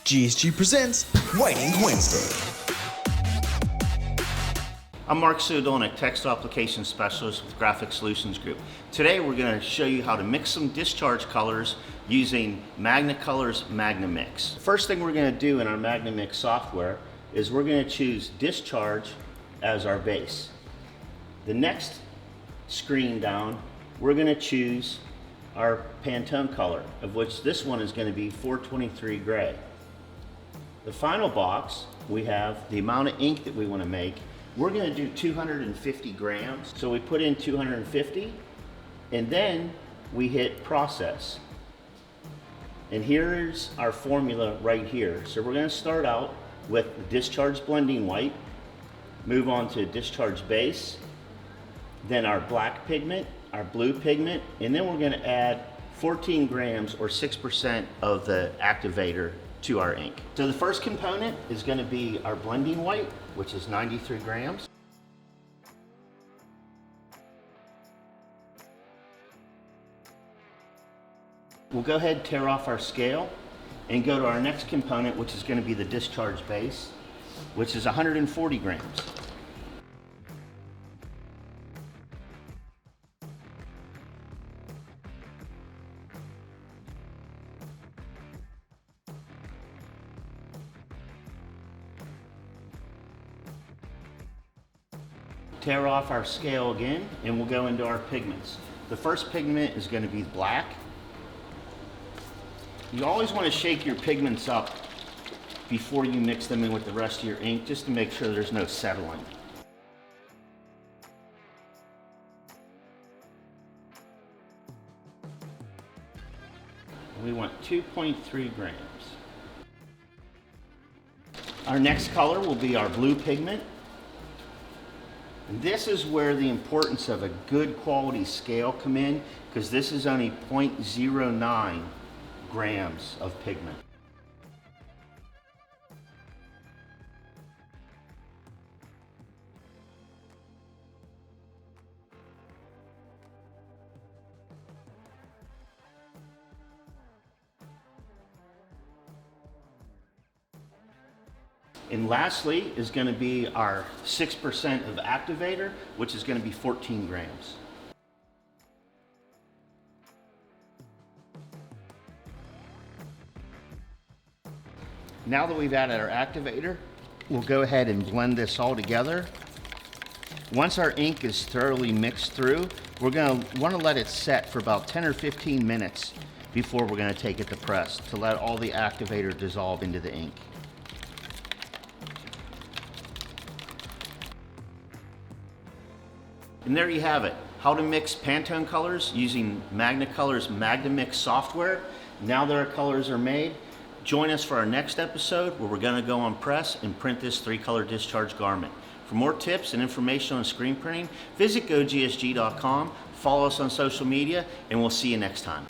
GSG presents White Ink Wednesday. I'm Mark Sudolnik, Textile Application Specialist with Graphic Solutions Group. Today we're going to show you how to mix some discharge colors using MagnaColours MagnaMix. First thing we're going to do in our MagnaMix software is we're going to choose discharge as our base. The next screen down, we're going to choose our Pantone color, of which this one is going to be 423 gray. The final box, we have the amount of ink that we want to make. We're going to do 250 grams. So we put in 250 and then we hit process. And here's our formula right here. So we're going to start out with discharge blending white, move on to discharge base, then our black pigment, our blue pigment, and then we're going to add 14 grams or 6% of the activator to our ink. So the first component is going to be our blending white, which is 93 grams. We'll go ahead and tear off our scale and go to our next component, which is going to be the discharge base, which is 140 grams. Tear off our scale again and we'll go into our pigments. The first pigment is going to be black. You always want to shake your pigments up before you mix them in with the rest of your ink, just to make sure there's no settling. We want 2.3 grams. Our next color will be our blue pigment. And this is where the importance of a good quality scale come in, because this is only 0.09 grams of pigment. And lastly is going to be our 6% of activator, which is going to be 14 grams. Now that we've added our activator, we'll go ahead and blend this all together. Once our ink is thoroughly mixed through, we're going to want to let it set for about 10 or 15 minutes before we're going to take it to press to let all the activator dissolve into the ink. And there you have it, how to mix Pantone colors using MagnaColours MagnaMix software. Now that our colors are made, join us for our next episode where we're going to go on press and print this 3-color discharge garment. For more tips and information on screen printing, visit GoGSG.com, follow us on social media, and we'll see you next time.